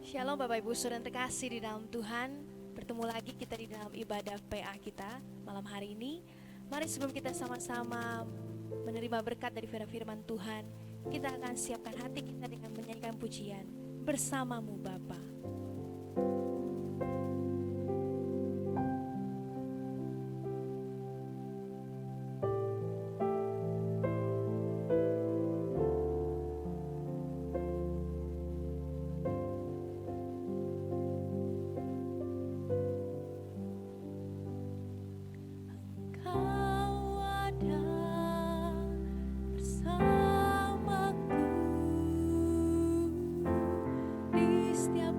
Shalom Bapak Ibu Saudara yang terkasih di dalam Tuhan. Bertemu lagi kita di dalam ibadah PA kita malam hari ini. Mari sebelum kita sama-sama menerima berkat dari firman Tuhan, kita akan siapkan hati kita dengan menyanyikan pujian Bersamamu Bapa. Setiap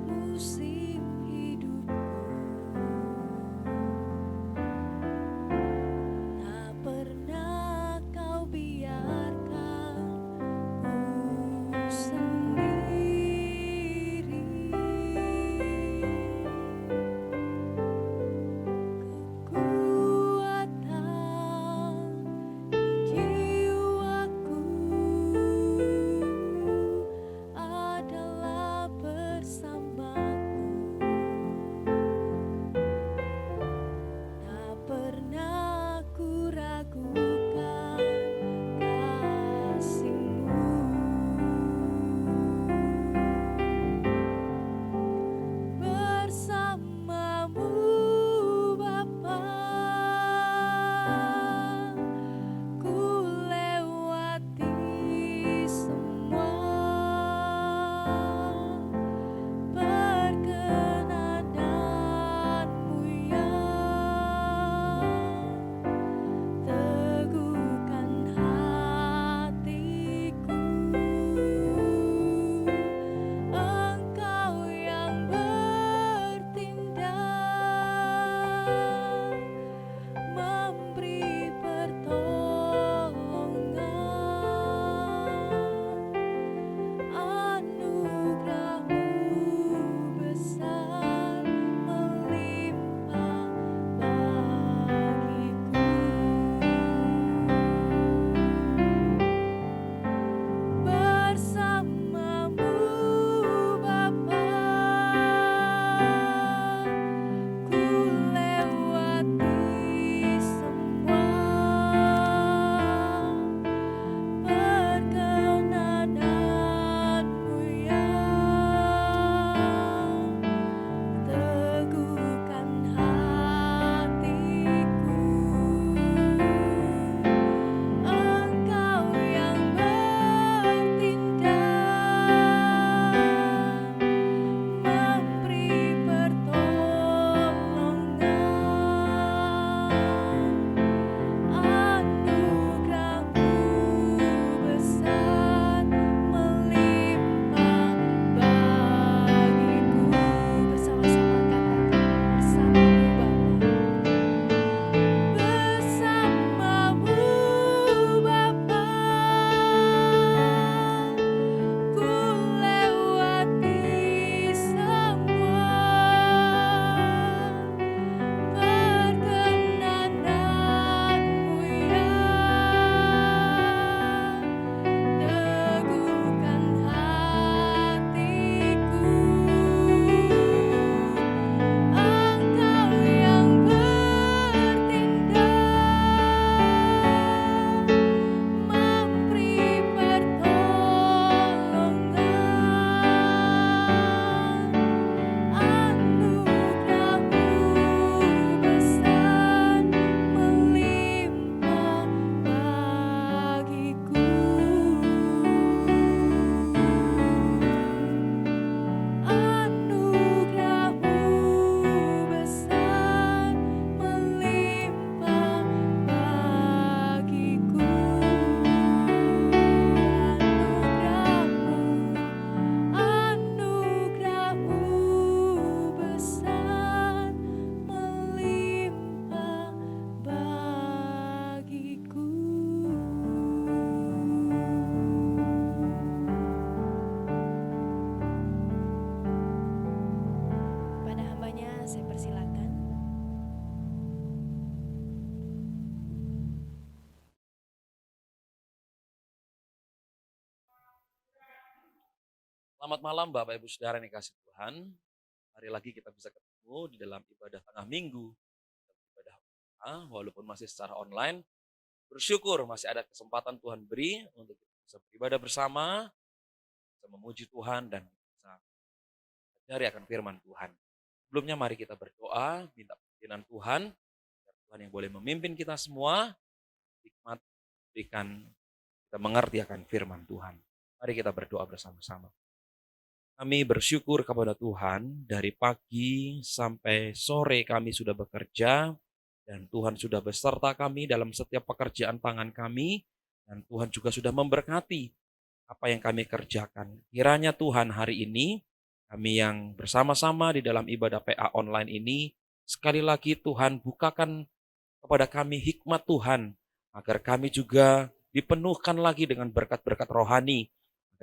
Selamat malam Bapak Ibu Saudara yang dikasih Tuhan. Hari lagi kita bisa ketemu di dalam ibadah tengah minggu. Ibadah walaupun masih secara online. Bersyukur masih ada kesempatan Tuhan beri untuk kita bisa beribadah bersama, bisa memuji Tuhan dan bisa belajar akan firman Tuhan. Sebelumnya mari kita berdoa, minta pimpinan Tuhan, biar Tuhan yang boleh memimpin kita semua, hikmat berikan kita mengerti akan firman Tuhan. Mari kita berdoa bersama-sama. Kami bersyukur kepada Tuhan, dari pagi sampai sore kami sudah bekerja, dan Tuhan sudah beserta kami dalam setiap pekerjaan tangan kami, dan Tuhan juga sudah memberkati apa yang kami kerjakan. Kiranya Tuhan hari ini, kami yang bersama-sama di dalam ibadah PA online ini, sekali lagi Tuhan bukakan kepada kami hikmat Tuhan, agar kami juga dipenuhkan lagi dengan berkat-berkat rohani,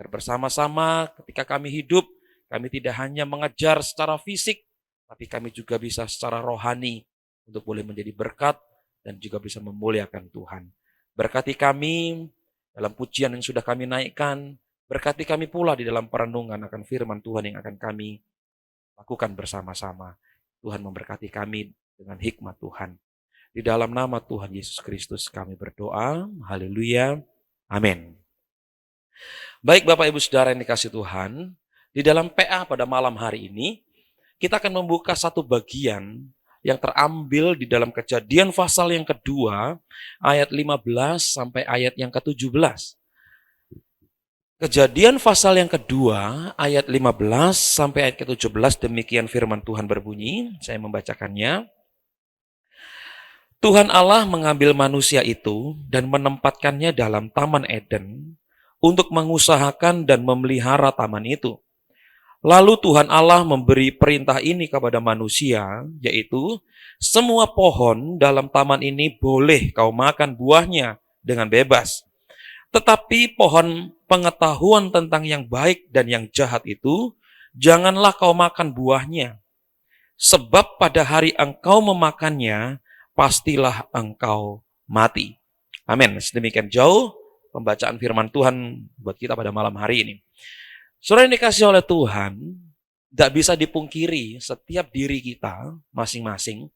agar bersama-sama ketika kami hidup, kami tidak hanya mengejar secara fisik, tapi kami juga bisa secara rohani untuk boleh menjadi berkat dan juga bisa memuliakan Tuhan. Berkati kami dalam pujian yang sudah kami naikkan, berkati kami pula di dalam perenungan akan firman Tuhan yang akan kami lakukan bersama-sama. Tuhan memberkati kami dengan hikmat Tuhan. Di dalam nama Tuhan Yesus Kristus kami berdoa. Haleluya. Amin. Baik Bapak Ibu Saudara yang dikasih Tuhan, di dalam PA pada malam hari ini, kita akan membuka satu bagian yang terambil di dalam Kejadian pasal yang kedua, ayat 15 sampai ayat yang ke-17. Kejadian pasal yang kedua, ayat 15 sampai ayat ke-17, demikian firman Tuhan berbunyi, saya membacakannya. Tuhan Allah mengambil manusia itu dan menempatkannya dalam Taman Eden untuk mengusahakan dan memelihara taman itu. Lalu Tuhan Allah memberi perintah ini kepada manusia, yaitu semua pohon dalam taman ini boleh kau makan buahnya dengan bebas. Tetapi pohon pengetahuan tentang yang baik dan yang jahat itu, janganlah kau makan buahnya. Sebab pada hari engkau memakannya, pastilah engkau mati. Amin. Sedemikian jauh pembacaan firman Tuhan buat kita pada malam hari ini. Saudara yang dikasih oleh Tuhan, tidak bisa dipungkiri setiap diri kita masing-masing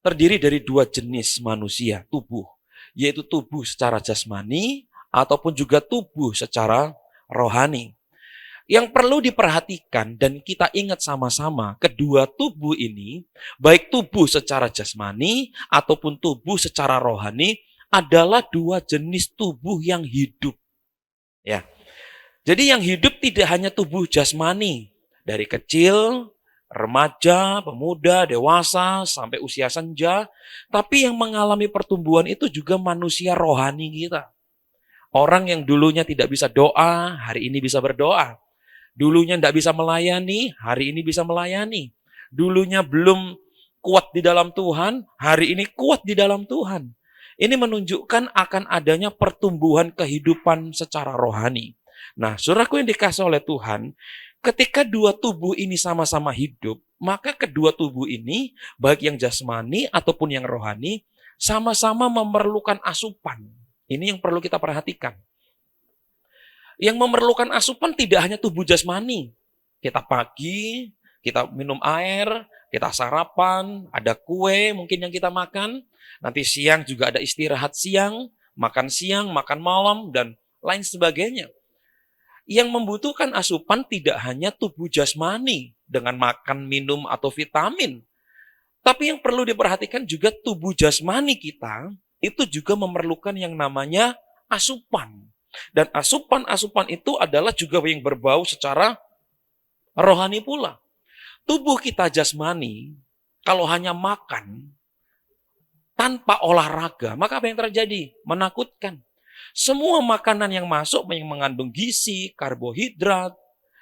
terdiri dari dua jenis manusia, tubuh. Yaitu tubuh secara jasmani ataupun juga tubuh secara rohani. Yang perlu diperhatikan dan kita ingat sama-sama, kedua tubuh ini, baik tubuh secara jasmani ataupun tubuh secara rohani, adalah dua jenis tubuh yang hidup. Ya. Jadi yang hidup tidak hanya tubuh jasmani, dari kecil, remaja, pemuda, dewasa, sampai usia senja, tapi yang mengalami pertumbuhan itu juga manusia rohani kita. Orang yang dulunya tidak bisa doa, hari ini bisa berdoa. Dulunya tidak bisa melayani, hari ini bisa melayani. Dulunya belum kuat di dalam Tuhan, hari ini kuat di dalam Tuhan. Ini menunjukkan akan adanya pertumbuhan kehidupan secara rohani. Nah, saudaraku yang dikasih oleh Tuhan, ketika dua tubuh ini sama-sama hidup, maka kedua tubuh ini, baik yang jasmani ataupun yang rohani, sama-sama memerlukan asupan. Ini yang perlu kita perhatikan. Yang memerlukan asupan tidak hanya tubuh jasmani. Kita pagi, kita minum air, kita sarapan, ada kue mungkin yang kita makan. Nanti siang juga ada istirahat siang, makan malam, dan lain sebagainya. Yang membutuhkan asupan tidak hanya tubuh jasmani dengan makan, minum, atau vitamin. Tapi yang perlu diperhatikan juga tubuh jasmani kita itu juga memerlukan yang namanya asupan. Dan asupan-asupan itu adalah juga yang berbau secara rohani pula. Tubuh kita jasmani, kalau hanya makan tanpa olahraga, maka apa yang terjadi? Menakutkan. Semua makanan yang masuk yang mengandung gizi, karbohidrat,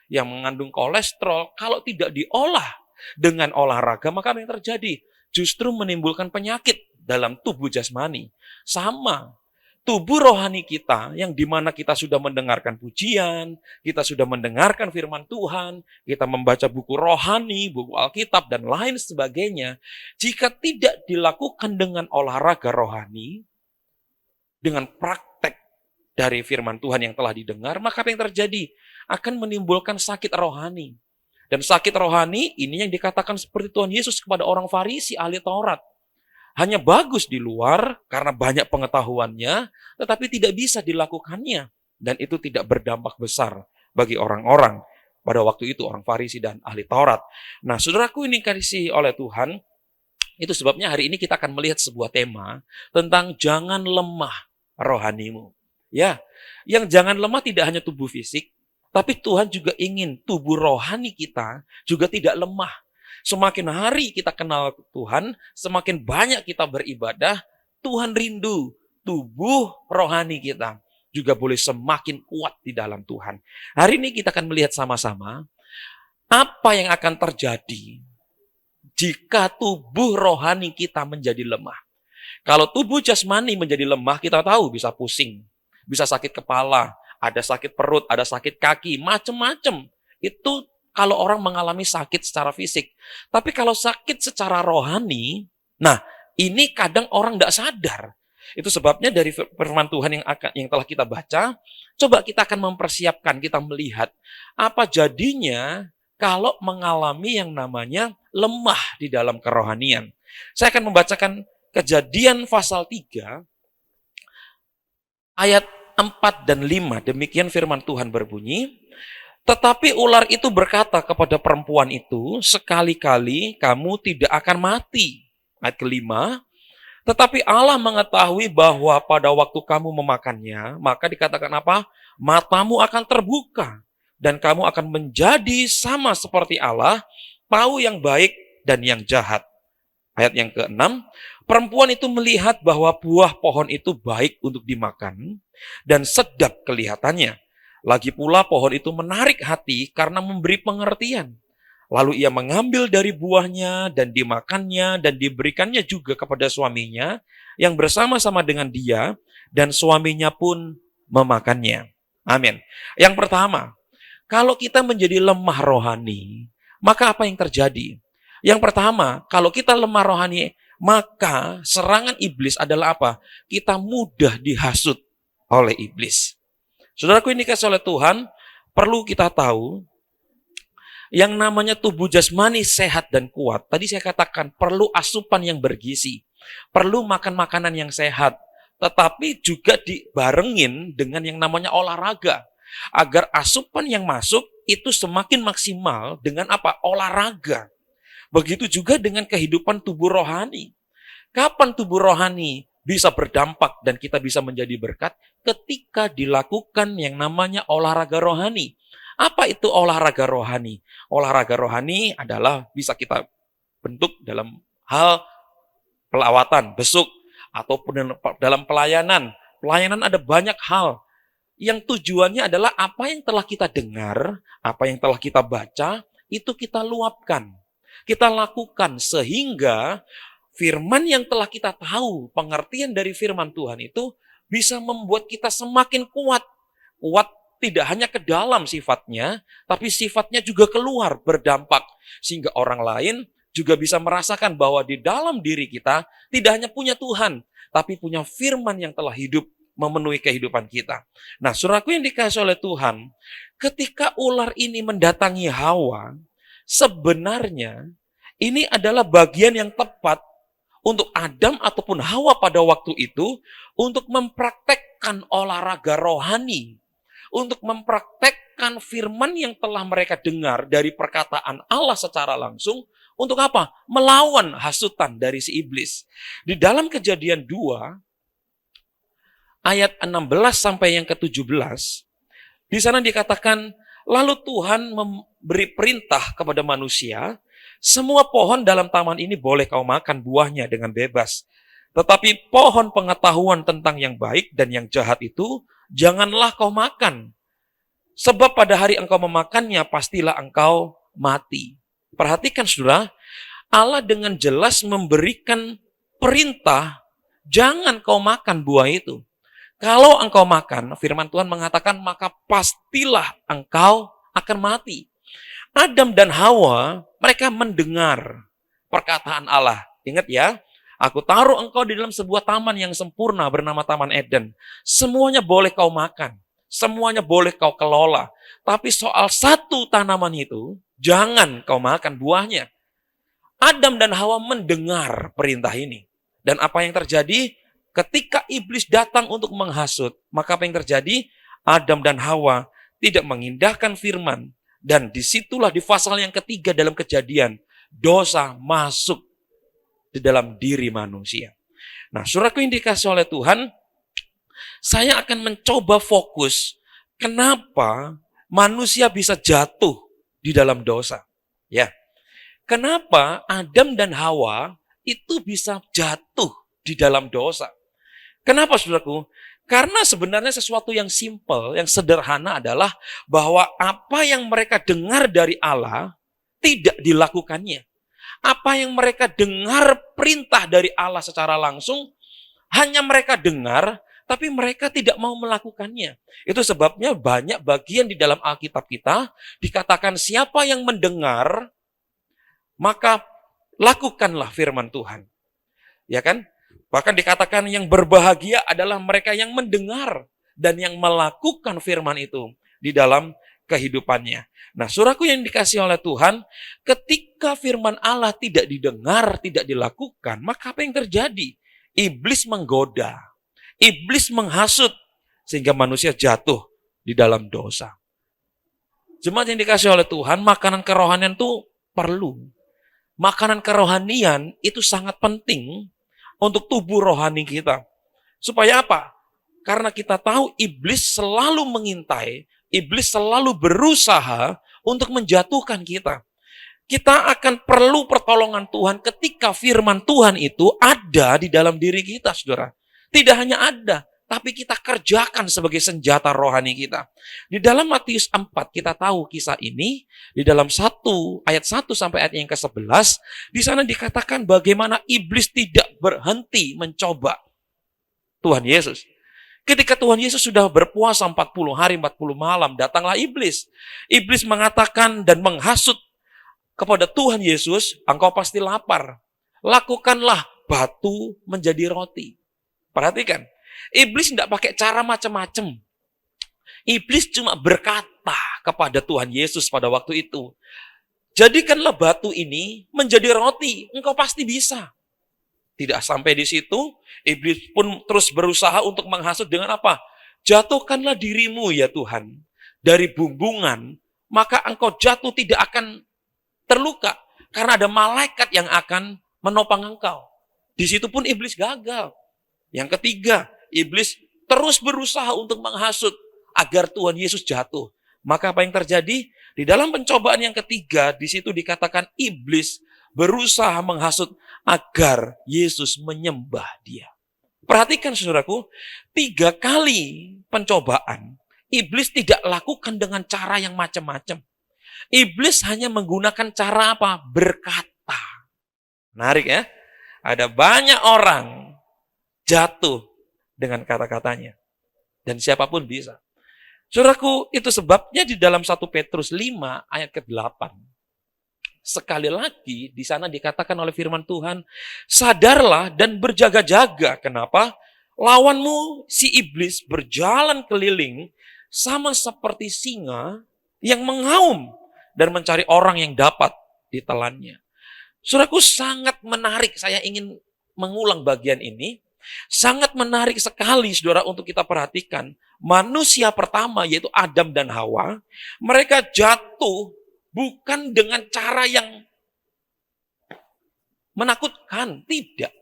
yang mengandung kolesterol, kalau tidak diolah dengan olahraga, maka apa yang terjadi? Justru menimbulkan penyakit dalam tubuh jasmani. Sama, tubuh rohani kita yang dimana kita sudah mendengarkan pujian, kita sudah mendengarkan firman Tuhan, kita membaca buku rohani, buku Alkitab, dan lain sebagainya. Jika tidak dilakukan dengan olahraga rohani, dengan praktek dari firman Tuhan yang telah didengar, maka apa yang terjadi? Akan menimbulkan sakit rohani. Dan sakit rohani ini yang dikatakan seperti Tuhan Yesus kepada orang Farisi, ahli Taurat. Hanya bagus di luar karena banyak pengetahuannya, tetapi tidak bisa dilakukannya. Dan itu tidak berdampak besar bagi orang-orang pada waktu itu, orang Farisi dan ahli Taurat. Nah, saudaraku ini kasih oleh Tuhan, itu sebabnya hari ini kita akan melihat sebuah tema tentang jangan lemah rohanimu. Ya, yang jangan lemah tidak hanya tubuh fisik, tapi Tuhan juga ingin tubuh rohani kita juga tidak lemah. Semakin hari kita kenal Tuhan, semakin banyak kita beribadah, Tuhan rindu tubuh rohani kita juga boleh semakin kuat di dalam Tuhan. Hari ini kita akan melihat sama-sama apa yang akan terjadi jika tubuh rohani kita menjadi lemah. Kalau tubuh jasmani menjadi lemah, kita tahu bisa pusing, bisa sakit kepala, ada sakit perut, ada sakit kaki, macam-macam. Itu kalau orang mengalami sakit secara fisik. Tapi kalau sakit secara rohani, nah ini kadang orang tidak sadar. Itu sebabnya dari firman Tuhan yang telah kita baca, coba kita akan mempersiapkan, kita melihat apa jadinya kalau mengalami yang namanya lemah di dalam kerohanian. Saya akan membacakan Kejadian pasal 3, ayat 4 dan 5. Demikian firman Tuhan berbunyi, tetapi ular itu berkata kepada perempuan itu, sekali-kali kamu tidak akan mati. Ayat kelima, tetapi Allah mengetahui bahwa pada waktu kamu memakannya, maka dikatakan apa? Matamu akan terbuka, dan kamu akan menjadi sama seperti Allah, tahu yang baik dan yang jahat. Ayat yang ke-6, perempuan itu melihat bahwa buah pohon itu baik untuk dimakan, dan sedap kelihatannya. Lagi pula pohon itu menarik hati karena memberi pengertian. Lalu ia mengambil dari buahnya dan dimakannya dan diberikannya juga kepada suaminya yang bersama-sama dengan dia, dan suaminya pun memakannya. Amin. Yang pertama, kalau kita menjadi lemah rohani, maka apa yang terjadi? Yang pertama, kalau kita lemah rohani, maka serangan iblis adalah apa? Kita mudah dihasut oleh iblis. Saudaraku ini kasih oleh Tuhan, perlu kita tahu, yang namanya tubuh jasmani sehat dan kuat, tadi saya katakan perlu asupan yang bergizi, perlu makan makanan yang sehat, tetapi juga dibarengin dengan yang namanya olahraga, agar asupan yang masuk itu semakin maksimal dengan apa? Olahraga. Begitu juga dengan kehidupan tubuh rohani. Kapan tubuh rohani bisa berdampak dan kita bisa menjadi berkat? Ketika dilakukan yang namanya olahraga rohani. Apa itu olahraga rohani? Olahraga rohani adalah bisa kita bentuk dalam hal pelawatan, besuk, ataupun dalam pelayanan. Pelayanan ada banyak hal yang tujuannya adalah apa yang telah kita dengar, apa yang telah kita baca, itu kita luapkan. Kita lakukan sehingga firman yang telah kita tahu, pengertian dari firman Tuhan itu bisa membuat kita semakin kuat. Kuat tidak hanya ke dalam sifatnya, tapi sifatnya juga keluar berdampak. Sehingga orang lain juga bisa merasakan bahwa di dalam diri kita tidak hanya punya Tuhan, tapi punya firman yang telah hidup memenuhi kehidupan kita. Nah, saudaraku yang dikasihi oleh Tuhan, ketika ular ini mendatangi Hawa, sebenarnya ini adalah bagian yang tepat untuk Adam ataupun Hawa pada waktu itu untuk mempraktekkan olahraga rohani, untuk mempraktekkan firman yang telah mereka dengar dari perkataan Allah secara langsung, untuk apa? Melawan hasutan dari si iblis. Di dalam Kejadian 2 ayat 16 sampai yang ke-17, di sana dikatakan, lalu Tuhan memberi perintah kepada manusia, semua pohon dalam taman ini boleh kau makan buahnya dengan bebas. Tetapi pohon pengetahuan tentang yang baik dan yang jahat itu, janganlah kau makan. Sebab pada hari engkau memakannya, pastilah engkau mati. Perhatikan saudara, Allah dengan jelas memberikan perintah, jangan kau makan buah itu. Kalau engkau makan, firman Tuhan mengatakan, maka pastilah engkau akan mati. Adam dan Hawa, mereka mendengar perkataan Allah. Ingat ya, Aku taruh engkau di dalam sebuah taman yang sempurna bernama Taman Eden. Semuanya boleh kau makan. Semuanya boleh kau kelola. Tapi soal satu tanaman itu, jangan kau makan buahnya. Adam dan Hawa mendengar perintah ini. Dan apa yang terjadi? Ketika iblis datang untuk menghasut, maka apa yang terjadi? Adam dan Hawa tidak mengindahkan firman. Dan disitulah di pasal yang ketiga dalam Kejadian, dosa masuk di dalam diri manusia. Nah, saudaraku yang dikasih oleh Tuhan, saya akan mencoba fokus kenapa manusia bisa jatuh di dalam dosa. Ya, kenapa Adam dan Hawa itu bisa jatuh di dalam dosa? Kenapa, saudaraku? Karena sebenarnya sesuatu yang simpel, yang sederhana adalah bahwa apa yang mereka dengar dari Allah tidak dilakukannya. Apa yang mereka dengar perintah dari Allah secara langsung, hanya mereka dengar, tapi mereka tidak mau melakukannya. Itu sebabnya banyak bagian di dalam Alkitab kita dikatakan siapa yang mendengar, maka lakukanlah firman Tuhan. Ya kan? Bahkan dikatakan yang berbahagia adalah mereka yang mendengar dan yang melakukan firman itu di dalam kehidupannya. Nah, saudaraku yang dikasih oleh Tuhan, ketika firman Allah tidak didengar, tidak dilakukan, maka apa yang terjadi? Iblis menggoda, iblis menghasut, sehingga manusia jatuh di dalam dosa. Jemaat yang dikasih oleh Tuhan, makanan kerohanian itu perlu. Makanan kerohanian itu sangat penting untuk tubuh rohani kita. Supaya apa? Karena kita tahu iblis selalu mengintai, iblis selalu berusaha untuk menjatuhkan kita. Kita akan perlu pertolongan Tuhan ketika firman Tuhan itu ada di dalam diri kita, saudara. Tidak hanya ada, tapi kita kerjakan sebagai senjata rohani kita. Di dalam Matius 4 kita tahu kisah ini, di dalam ayat 1 sampai ayat yang ke-11, di sana dikatakan bagaimana iblis tidak berhenti mencoba Tuhan Yesus. Ketika Tuhan Yesus sudah berpuasa 40 hari 40 malam, datanglah iblis. Iblis mengatakan dan menghasut kepada Tuhan Yesus, engkau pasti lapar. Lakukanlah batu menjadi roti. Perhatikan, iblis tidak pakai cara macam-macam. Iblis cuma berkata kepada Tuhan Yesus pada waktu itu, jadikanlah batu ini menjadi roti, engkau pasti bisa. Tidak sampai di situ, iblis pun terus berusaha untuk menghasut dengan apa? Jatuhkanlah dirimu ya Tuhan dari bumbungan, maka engkau jatuh tidak akan terluka karena ada malaikat yang akan menopang engkau. Di situ pun iblis gagal. Yang ketiga, iblis terus berusaha untuk menghasut agar Tuhan Yesus jatuh. Maka apa yang terjadi? Di dalam pencobaan yang ketiga, di situ dikatakan iblis berusaha menghasut agar Yesus menyembah dia. Perhatikan saudaraku, 3 kali pencobaan, iblis tidak lakukan dengan cara yang macam-macam. Iblis hanya menggunakan cara apa? Berkata. Menarik ya? Ada banyak orang jatuh dengan kata-katanya. Dan siapapun bisa. Saudaraku, itu sebabnya di dalam 1 Petrus 5 ayat ke-8. Sekali lagi di sana dikatakan oleh firman Tuhan, sadarlah dan berjaga-jaga. Kenapa? Lawanmu si iblis berjalan keliling sama seperti singa yang mengaum dan mencari orang yang dapat ditelannya. Saudaraku, sangat menarik, saya ingin mengulang bagian ini. Sangat menarik sekali saudara untuk kita perhatikan. Manusia pertama yaitu Adam dan Hawa, mereka jatuh bukan dengan cara yang menakutkan, tidak.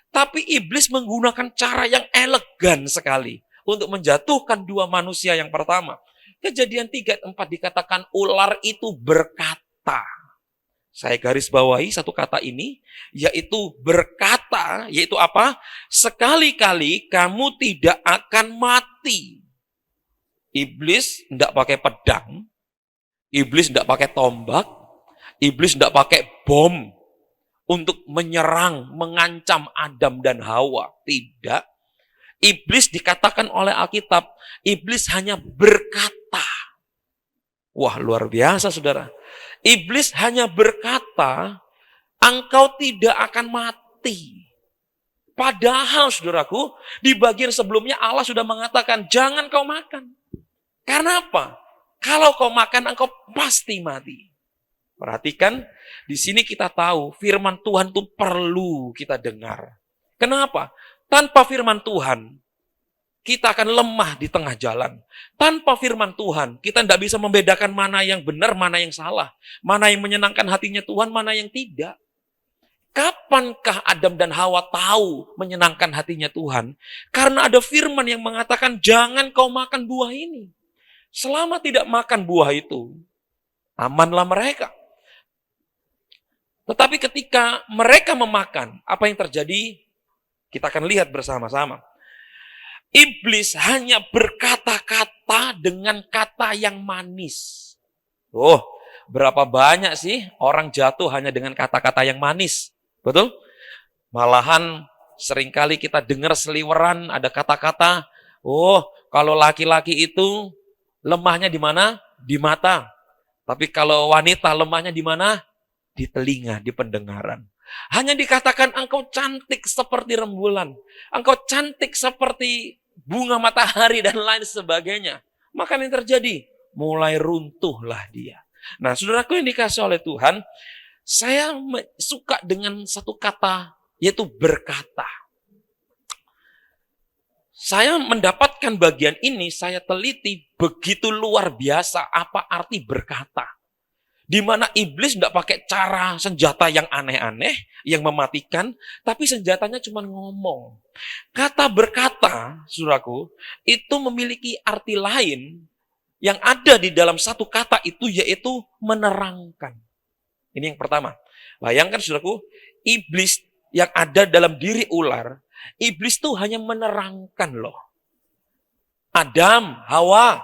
Tapi iblis menggunakan cara yang elegan sekali untuk menjatuhkan 2 manusia yang pertama. Kejadian 3 ayat 4 dikatakan ular itu berkata. Saya garis bawahi satu kata ini, yaitu berkata, yaitu apa? Sekali-kali kamu tidak akan mati. Iblis tidak pakai pedang, iblis tidak pakai tombak, iblis tidak pakai bom untuk menyerang, mengancam Adam dan Hawa. Tidak. Iblis dikatakan oleh Alkitab, iblis hanya berkata. Wah, luar biasa saudara. Iblis hanya berkata, engkau tidak akan mati. Padahal saudaraku, di bagian sebelumnya Allah sudah mengatakan, jangan kau makan. Karena apa? Kalau kau makan, engkau pasti mati. Perhatikan, di sini kita tahu firman Tuhan itu perlu kita dengar. Kenapa? Tanpa firman Tuhan, kita akan lemah di tengah jalan. Tanpa firman Tuhan, kita tidak bisa membedakan mana yang benar, mana yang salah. Mana yang menyenangkan hatinya Tuhan, mana yang tidak. Kapankah Adam dan Hawa tahu menyenangkan hatinya Tuhan? Karena ada firman yang mengatakan, jangan kau makan buah ini. Selama tidak makan buah itu, amanlah mereka. Tetapi ketika mereka memakan, apa yang terjadi? Kita akan lihat bersama-sama. Iblis hanya berkata-kata dengan kata yang manis. Oh, berapa banyak sih orang jatuh hanya dengan kata-kata yang manis? Betul? Malahan seringkali kita dengar seliweran ada kata-kata, oh kalau laki-laki itu lemahnya di mana? Di mata. Tapi kalau wanita lemahnya di mana? Di telinga, di pendengaran. Hanya dikatakan engkau cantik seperti rembulan. Engkau cantik seperti bunga matahari dan lain sebagainya. Maka yang terjadi? Mulai runtuhlah dia. Nah, saudaraku yang dikasih oleh Tuhan, saya suka dengan satu kata, yaitu berkata. Saya mendapatkan bagian ini, saya teliti begitu luar biasa apa arti berkata. Di mana iblis tidak pakai cara senjata yang aneh-aneh, yang mematikan, tapi senjatanya cuma ngomong. Kata berkata, saudaraku, itu memiliki arti lain yang ada di dalam satu kata itu, yaitu menerangkan. Ini yang pertama. Bayangkan saudaraku, iblis yang ada dalam diri ular, iblis itu hanya menerangkan loh. Adam, Hawa,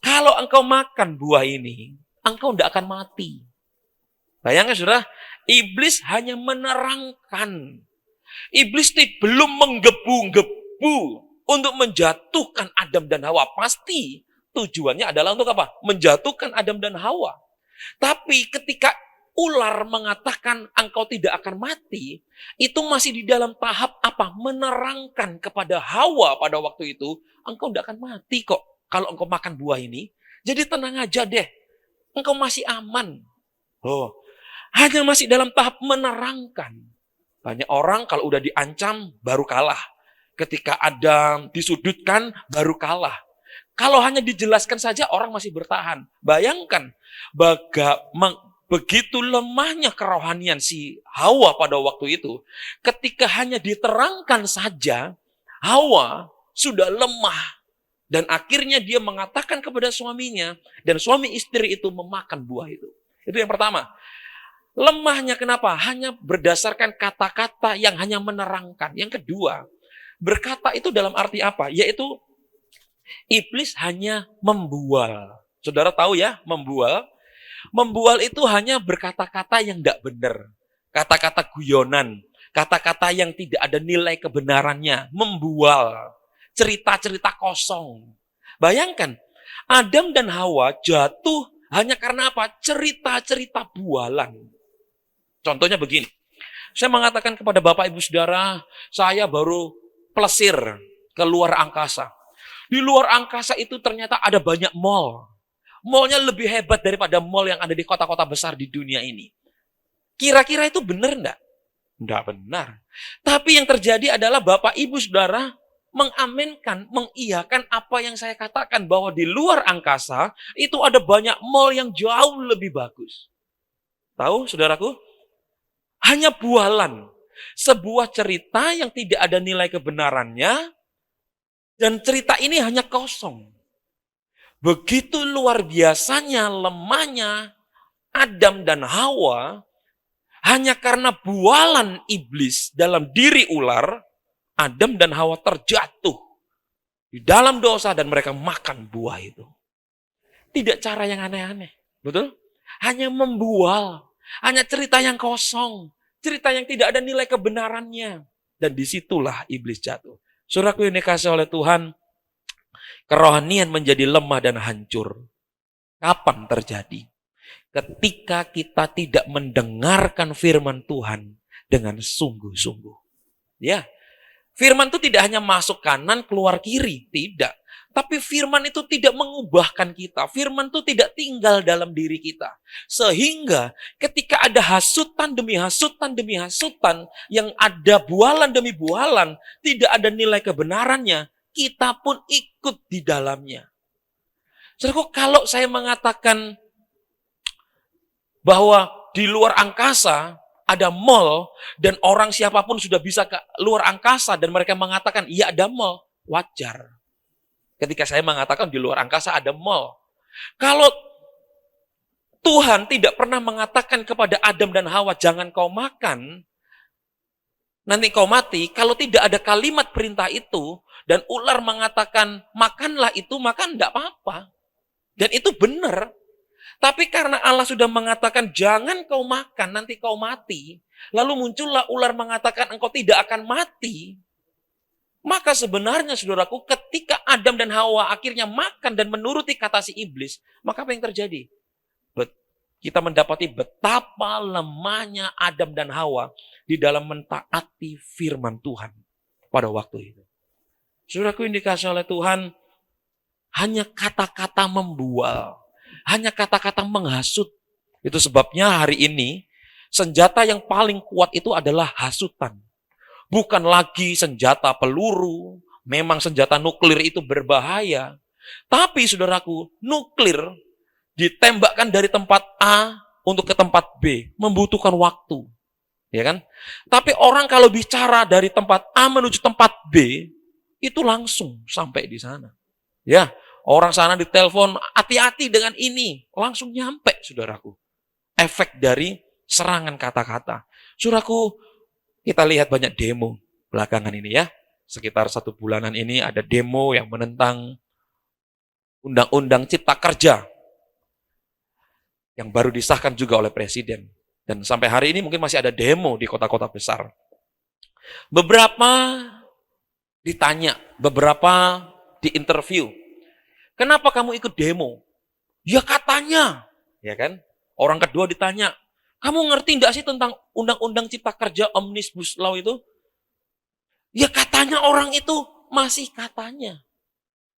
kalau engkau makan buah ini, engkau tidak akan mati. Bayangkan saudara, iblis hanya menerangkan. Iblis belum menggebu-gebu untuk menjatuhkan Adam dan Hawa. Pasti tujuannya adalah untuk apa? Menjatuhkan Adam dan Hawa. Tapi ketika ular mengatakan engkau tidak akan mati, itu masih di dalam tahap apa? Menerangkan kepada Hawa pada waktu itu, engkau tidak akan mati kok kalau engkau makan buah ini. Jadi tenang aja deh, engkau masih aman. Oh, hanya masih dalam tahap menerangkan. Banyak orang kalau udah diancam baru kalah. Ketika ada disudutkan baru kalah. Kalau hanya dijelaskan saja orang masih bertahan. Bayangkan begitu lemahnya kerohanian si Hawa pada waktu itu, ketika hanya diterangkan saja, Hawa sudah lemah. Dan akhirnya dia mengatakan kepada suaminya, dan suami istri itu memakan buah itu. Itu yang pertama. Lemahnya kenapa? Hanya berdasarkan kata-kata yang hanya menerangkan. Yang kedua, berkata itu dalam arti apa? Yaitu iblis hanya membual. Saudara tahu ya, membual? Membual itu hanya berkata-kata yang tidak benar. Kata-kata guyonan. Kata-kata yang tidak ada nilai kebenarannya. Membual. Cerita-cerita kosong. Bayangkan, Adam dan Hawa jatuh hanya karena apa? Cerita-cerita bualan. Contohnya begini. Saya mengatakan kepada Bapak Ibu Saudara, saya baru plesir ke luar angkasa. Di luar angkasa itu ternyata ada banyak mall. Mallnya lebih hebat daripada mall yang ada di kota-kota besar di dunia ini. Kira-kira itu benar enggak? Enggak benar. Tapi yang terjadi adalah Bapak Ibu Saudara mengaminkan, mengiyakan apa yang saya katakan, bahwa di luar angkasa itu ada banyak mall yang jauh lebih bagus. Tahu saudaraku? Hanya bualan. Sebuah cerita yang tidak ada nilai kebenarannya, dan cerita ini hanya kosong. Begitu luar biasanya lemahnya Adam dan Hawa, hanya karena bualan iblis dalam diri ular, Adam dan Hawa terjatuh di dalam dosa dan mereka makan buah itu. Tidak cara yang aneh-aneh, betul? Hanya membual, hanya cerita yang kosong, cerita yang tidak ada nilai kebenarannya. Dan disitulah iblis jatuh. Saudaraku yang dikasih oleh Tuhan, kerohanian menjadi lemah dan hancur. Kapan terjadi? Ketika kita tidak mendengarkan firman Tuhan dengan sungguh-sungguh. Ya, firman itu tidak hanya masuk kanan, keluar kiri, tidak. Tapi firman itu tidak mengubahkan kita. Firman itu tidak tinggal dalam diri kita. Sehingga ketika ada hasutan demi hasutan demi hasutan, yang ada bualan demi bualan, tidak ada nilai kebenarannya, kita pun ikut di dalamnya. Saudaraku, kalau saya mengatakan bahwa di luar angkasa ada mall, dan orang siapapun sudah bisa ke luar angkasa, dan mereka mengatakan, iya ada mall, wajar. Ketika saya mengatakan di luar angkasa ada mall. Kalau Tuhan tidak pernah mengatakan kepada Adam dan Hawa, jangan kau makan, nanti kau mati. Kalau tidak ada kalimat perintah itu, dan ular mengatakan, makanlah itu, makan tidak apa-apa. Dan itu benar. Tapi karena Allah sudah mengatakan, jangan kau makan, nanti kau mati. Lalu muncullah ular mengatakan, engkau tidak akan mati. Maka sebenarnya saudaraku, ketika Adam dan Hawa akhirnya makan dan menuruti kata si iblis, maka apa yang terjadi? Kita mendapati betapa lemahnya Adam dan Hawa di dalam mentaati firman Tuhan pada waktu itu. Saudaraku, yang dikasihi oleh Tuhan, hanya kata-kata membual, hanya kata-kata menghasut. Itu sebabnya hari ini senjata yang paling kuat itu adalah hasutan. Bukan lagi senjata peluru, memang senjata nuklir itu berbahaya. Tapi saudaraku, nuklir ditembakkan dari tempat A untuk ke tempat B, membutuhkan waktu. Ya kan? Tapi orang kalau bicara dari tempat A menuju tempat B, itu langsung sampai di sana. Ya, orang sana ditelepon, hati-hati dengan ini, langsung nyampe, saudaraku. Efek dari serangan kata-kata. Saudaraku, kita lihat banyak demo belakangan ini ya. Sekitar 1 bulanan ini ada demo yang menentang Undang-Undang Cipta Kerja yang baru disahkan juga oleh Presiden. Dan sampai hari ini mungkin masih ada demo di kota-kota besar. Beberapa ditanya, beberapa diinterview. Kenapa kamu ikut demo? Ya katanya, ya kan? Orang kedua ditanya, kamu ngerti enggak sih tentang Undang-Undang Cipta Kerja Omnibus Law itu? Ya katanya orang itu masih katanya.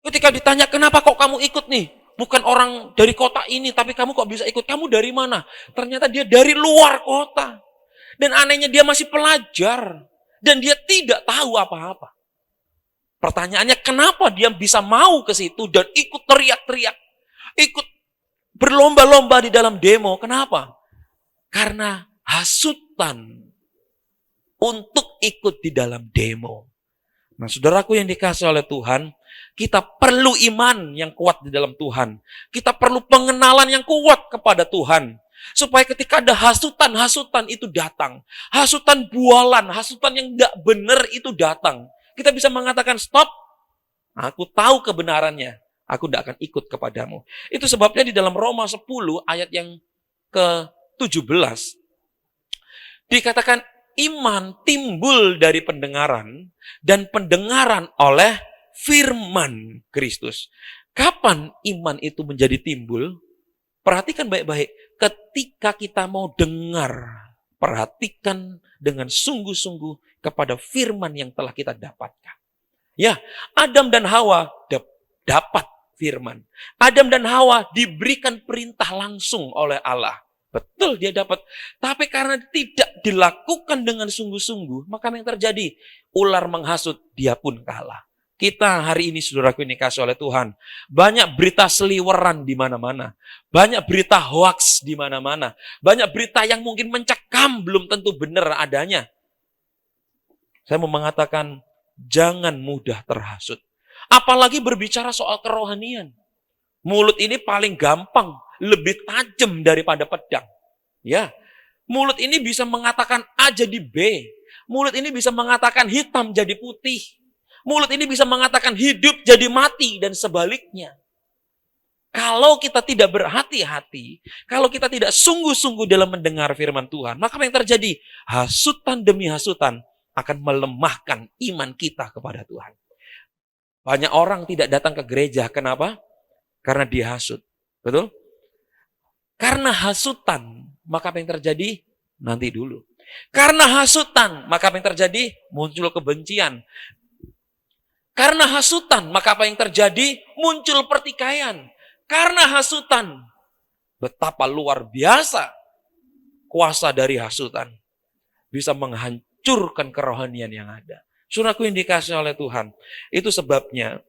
Ketika ditanya, kenapa kok kamu ikut nih? Bukan orang dari kota ini, tapi kamu kok bisa ikut? Kamu dari mana? Ternyata dia dari luar kota. Dan anehnya dia masih pelajar. Dan dia tidak tahu apa-apa. Pertanyaannya, kenapa dia bisa mau ke situ dan ikut teriak-teriak? Ikut berlomba-lomba di dalam demo. Kenapa? Karena hasutan untuk ikut di dalam demo. Nah, saudaraku yang dikasihi oleh Tuhan, kita perlu iman yang kuat di dalam Tuhan. Kita perlu pengenalan yang kuat kepada Tuhan. Supaya ketika ada hasutan-hasutan itu datang. Hasutan bualan, hasutan yang tidak benar itu datang. Kita bisa mengatakan, stop, aku tahu kebenarannya. Aku tidak akan ikut kepadamu. Itu sebabnya di dalam Roma 10 ayat yang ke-17 dikatakan iman timbul dari pendengaran dan pendengaran oleh firman Kristus. Kapan iman itu menjadi timbul? Perhatikan baik-baik. Ketika kita mau dengar, perhatikan dengan sungguh-sungguh kepada firman yang telah kita dapatkan. Ya, Adam dan Hawa dapat firman. Adam dan Hawa diberikan perintah langsung oleh Allah. Betul dia dapat. Tapi karena tidak dilakukan dengan sungguh-sungguh, maka yang terjadi? Ular menghasut, dia pun kalah. Kita hari ini, saudaraku ini kasih oleh Tuhan, banyak berita seliweran di mana-mana. Banyak berita hoaks di mana-mana. Banyak berita yang mungkin mencekam, belum tentu benar adanya. Saya mau mengatakan, jangan mudah terhasut. Apalagi berbicara soal kerohanian. Mulut ini paling gampang, lebih tajam daripada pedang. Ya, mulut ini bisa mengatakan A jadi B. Mulut ini bisa mengatakan hitam jadi putih. Mulut ini bisa mengatakan hidup jadi mati dan sebaliknya. Kalau kita tidak berhati-hati, kalau kita tidak sungguh-sungguh dalam mendengar firman Tuhan, maka apa yang terjadi? Hasutan demi hasutan akan melemahkan iman kita kepada Tuhan. Banyak orang tidak datang ke gereja. Kenapa? Karena dihasut. Betul? Karena hasutan, maka apa yang terjadi? Nanti dulu. Karena hasutan, maka apa yang terjadi? Muncul kebencian. Karena hasutan, maka apa yang terjadi? Muncul pertikaian. Karena hasutan, betapa luar biasa kuasa dari hasutan. Bisa menghancurkan kerohanian yang ada. Saudaraku yang dikasihi oleh Tuhan. Itu sebabnya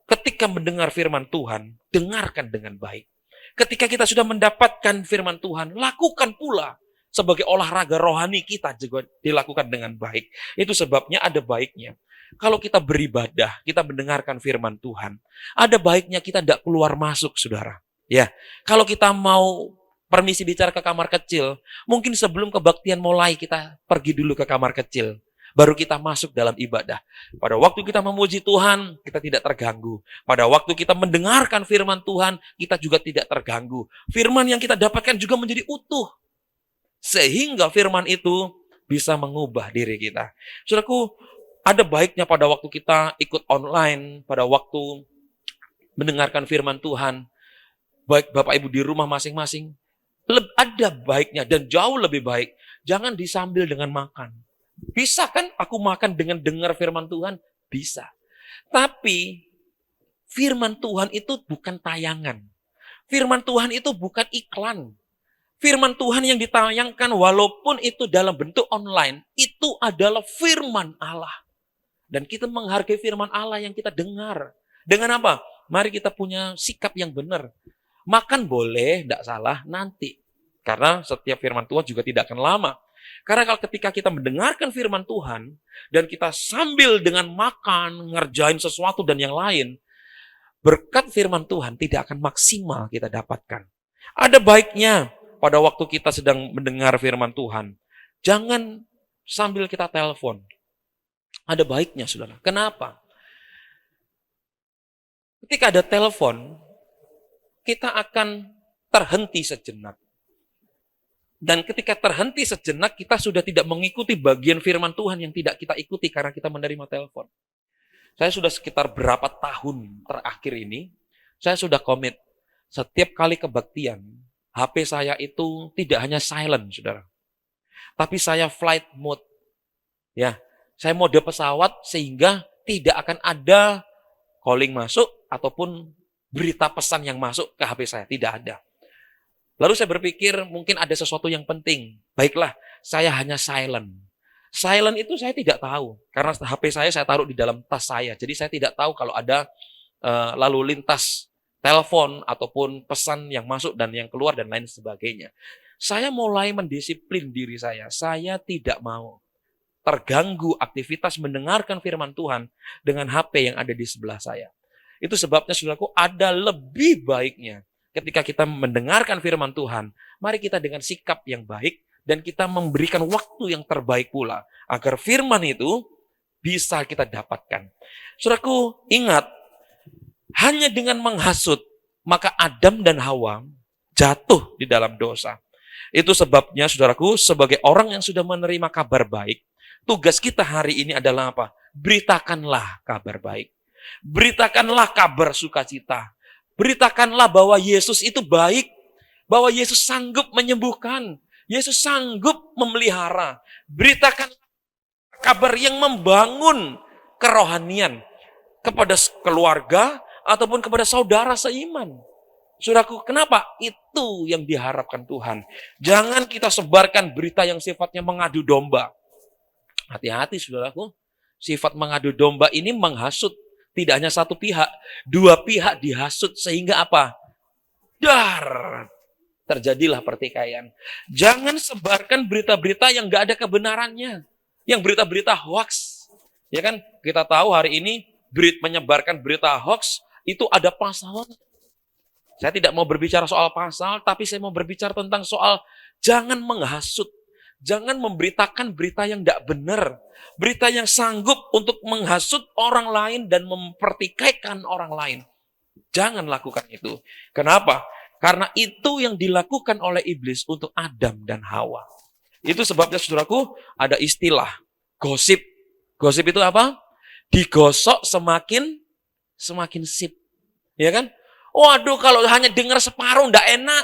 ketika mendengar firman Tuhan, dengarkan dengan baik. Ketika kita sudah mendapatkan firman Tuhan, lakukan pula. Sebagai olahraga rohani kita juga dilakukan dengan baik. Itu sebabnya ada baiknya. Kalau kita beribadah, kita mendengarkan firman Tuhan, ada baiknya kita tidak keluar masuk, saudara. Ya, kalau kita mau permisi bicara ke kamar kecil, mungkin sebelum kebaktian mulai kita pergi dulu ke kamar kecil. Baru kita masuk dalam ibadah. Pada waktu kita memuji Tuhan, kita tidak terganggu. Pada waktu kita mendengarkan firman Tuhan, kita juga tidak terganggu. Firman yang kita dapatkan juga menjadi utuh. Sehingga firman itu bisa mengubah diri kita. Saudaraku, ada baiknya pada waktu kita ikut online, pada waktu mendengarkan firman Tuhan, baik Bapak Ibu di rumah masing-masing, ada baiknya dan jauh lebih baik. Jangan disambil dengan makan. Bisa kan aku makan dengan dengar firman Tuhan? Bisa. Tapi firman Tuhan itu bukan tayangan. Firman Tuhan itu bukan iklan. Firman Tuhan yang ditayangkan walaupun itu dalam bentuk online, itu adalah firman Allah. Dan kita menghargai firman Allah yang kita dengar. Dengan apa? Mari kita punya sikap yang benar. Makan boleh, tidak salah, nanti. Karena setiap firman Tuhan juga tidak akan lama. Karena kalau ketika kita mendengarkan firman Tuhan, dan kita sambil dengan makan, ngerjain sesuatu dan yang lain, berkat firman Tuhan tidak akan maksimal kita dapatkan. Ada baiknya pada waktu kita sedang mendengar firman Tuhan, jangan sambil kita telepon. Ada baiknya, saudara. Kenapa? Ketika ada telepon, kita akan terhenti sejenak. Dan ketika terhenti sejenak, kita sudah tidak mengikuti bagian firman Tuhan yang tidak kita ikuti karena kita menerima telepon. Saya sudah sekitar berapa tahun terakhir ini, saya sudah komit. Setiap kali kebaktian, HP saya itu tidak hanya silent, saudara. Tapi saya flight mode. Ya, saya mode pesawat sehingga tidak akan ada calling masuk ataupun berita pesan yang masuk ke HP saya. Tidak ada. Lalu saya berpikir mungkin ada sesuatu yang penting. Baiklah, saya hanya silent. Silent itu saya tidak tahu. Karena HP saya taruh di dalam tas saya. Jadi saya tidak tahu kalau ada lalu lintas telepon ataupun pesan yang masuk dan yang keluar dan lain sebagainya. Saya mulai mendisiplin diri saya. Saya tidak mau terganggu aktivitas mendengarkan firman Tuhan dengan HP yang ada di sebelah saya. Itu sebabnya, saudaraku, ada lebih baiknya ketika kita mendengarkan firman Tuhan, mari kita dengan sikap yang baik dan kita memberikan waktu yang terbaik pula agar firman itu bisa kita dapatkan. Saudaraku, ingat, hanya dengan menghasut, maka Adam dan Hawa jatuh di dalam dosa. Itu sebabnya, saudaraku, sebagai orang yang sudah menerima kabar baik, tugas kita hari ini adalah apa? Beritakanlah kabar baik. Beritakanlah kabar sukacita. Beritakanlah bahwa Yesus itu baik. Bahwa Yesus sanggup menyembuhkan. Yesus sanggup memelihara. Beritakan kabar yang membangun kerohanian kepada keluarga ataupun kepada saudara seiman. Saudaraku, kenapa? Itu yang diharapkan Tuhan. Jangan kita sebarkan berita yang sifatnya mengadu domba. Hati-hati, saudaraku. Sifat mengadu domba ini menghasut. Tidak hanya satu pihak, dua pihak dihasut sehingga apa? Terjadilah pertikaian. Jangan sebarkan berita-berita yang gak ada kebenarannya. Yang berita-berita hoax. Ya kan? Kita tahu hari ini menyebarkan berita hoax itu ada pasal. Saya tidak mau berbicara soal pasal, tapi saya mau berbicara tentang soal jangan menghasut. Jangan memberitakan berita yang tidak benar. Berita yang sanggup untuk menghasut orang lain dan mempertikaikan orang lain. Jangan lakukan itu. Kenapa? Karena itu yang dilakukan oleh iblis untuk Adam dan Hawa. Itu sebabnya, saudaraku, ada istilah gosip. Gosip itu apa? Digosok semakin sip. Ya kan? Waduh, kalau hanya dengar separuh, tidak enak.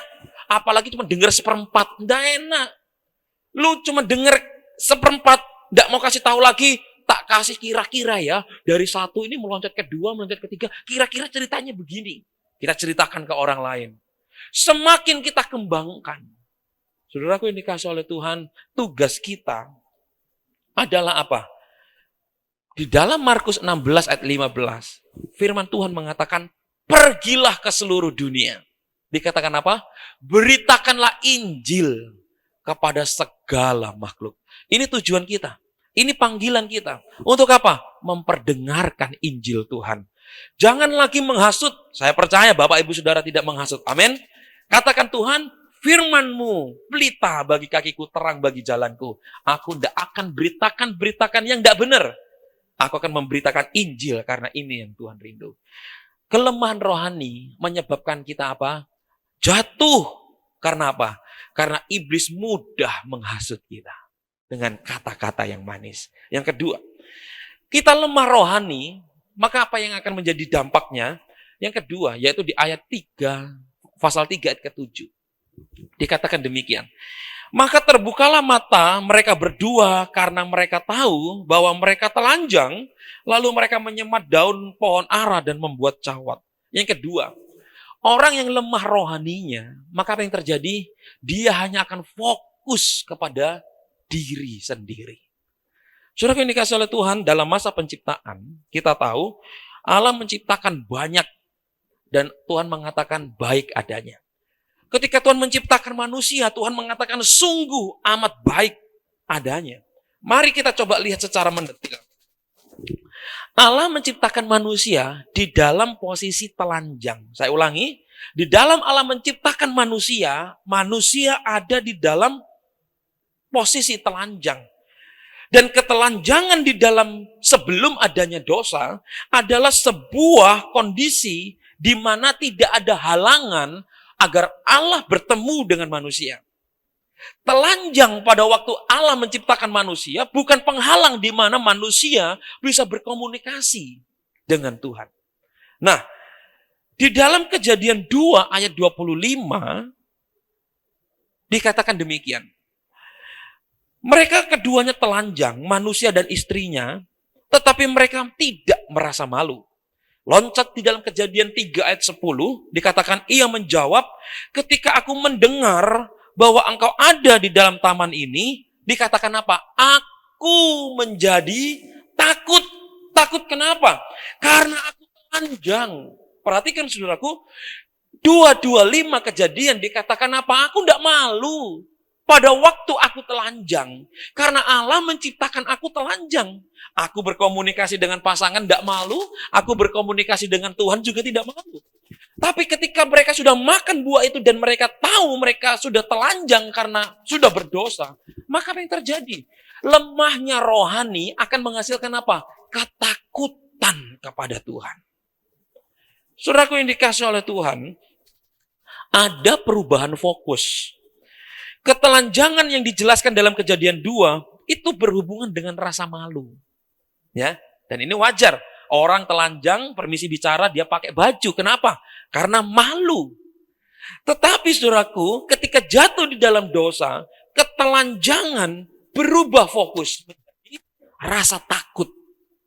Apalagi cuma dengar seperempat, tidak enak. Lu cuma denger seperempat, nggak mau kasih tahu lagi, tak kasih kira-kira ya. Dari satu ini meloncat ke dua, meloncat ke tiga, kira-kira ceritanya begini. Kita ceritakan ke orang lain. Semakin kita kembangkan, saudaraku yang dikasih oleh Tuhan, tugas kita adalah apa? Di dalam Markus 16 ayat 15, firman Tuhan mengatakan, pergilah ke seluruh dunia. Dikatakan apa? Beritakanlah Injil kepada segala makhluk. Ini tujuan kita. Ini panggilan kita. Untuk apa? Memperdengarkan Injil Tuhan. Jangan lagi menghasut. Saya percaya Bapak Ibu Saudara tidak menghasut. Amin. Katakan, Tuhan, firman-Mu pelita bagi kakiku, terang bagi jalanku. Aku tidak akan beritakan yang tidak benar. Aku akan memberitakan Injil karena ini yang Tuhan rindu. Kelemahan rohani menyebabkan kita apa? Jatuh. Karena apa? Karena iblis mudah menghasut kita dengan kata-kata yang manis. Yang kedua, kita lemah rohani, maka apa yang akan menjadi dampaknya? Yang kedua, yaitu di ayat 3, pasal 3 ayat ke-7. Dikatakan demikian. Maka terbukalah mata mereka berdua karena mereka tahu bahwa mereka telanjang, lalu mereka menyemat daun pohon ara dan membuat cawat. Yang kedua, orang yang lemah rohaninya, maka apa yang terjadi? Dia hanya akan fokus kepada diri sendiri. Saudara yang dikasih oleh Tuhan, dalam masa penciptaan, kita tahu Allah menciptakan banyak dan Tuhan mengatakan baik adanya. Ketika Tuhan menciptakan manusia, Tuhan mengatakan sungguh amat baik adanya. Mari kita coba lihat secara mendetil. Allah menciptakan manusia di dalam posisi telanjang. Saya ulangi, di dalam Allah menciptakan manusia, manusia ada di dalam posisi telanjang. Dan ketelanjangan di dalam sebelum adanya dosa adalah sebuah kondisi di mana tidak ada halangan agar Allah bertemu dengan manusia. Telanjang pada waktu Allah menciptakan manusia bukan penghalang di mana manusia bisa berkomunikasi dengan Tuhan. Nah, di dalam Kejadian 2 ayat 25 dikatakan demikian. Mereka keduanya telanjang, manusia dan istrinya, tetapi mereka tidak merasa malu. Loncat di dalam Kejadian 3 ayat 10, dikatakan ia menjawab, ketika aku mendengar bahwa engkau ada di dalam taman ini, dikatakan apa? Aku menjadi takut. Takut kenapa? Karena aku telanjang. Perhatikan saudaraku, 2:25 Kejadian dikatakan apa? Aku tidak malu. Pada waktu aku telanjang, karena Allah menciptakan aku telanjang. Aku berkomunikasi dengan pasangan tidak malu, aku berkomunikasi dengan Tuhan juga tidak malu. Tapi ketika mereka sudah makan buah itu dan mereka tahu mereka sudah telanjang karena sudah berdosa, maka apa yang terjadi? Lemahnya rohani akan menghasilkan apa? Ketakutan kepada Tuhan. Saudaraku yang dikasih oleh Tuhan, ada perubahan fokus. Ketelanjangan yang dijelaskan dalam Kejadian 2 itu berhubungan dengan rasa malu. Ya, dan ini wajar. Orang telanjang, permisi bicara, dia pakai baju. Kenapa? Karena malu. Tetapi saudaraku, ketika jatuh di dalam dosa, ketelanjangan berubah fokus menjadi rasa takut.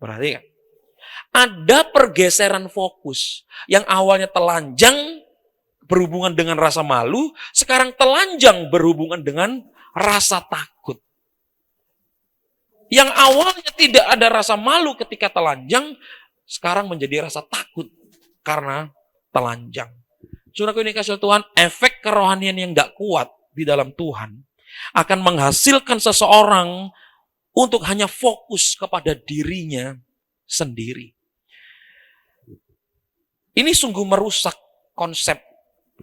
Perhatikan. Ada pergeseran fokus. Yang awalnya telanjang berhubungan dengan rasa malu, sekarang telanjang berhubungan dengan rasa takut. Yang awalnya tidak ada rasa malu ketika telanjang, sekarang menjadi rasa takut karena telanjang. Saudaraku ini kasih Tuhan, efek kerohanian yang tidak kuat di dalam Tuhan akan menghasilkan seseorang untuk hanya fokus kepada dirinya sendiri. Ini sungguh merusak konsep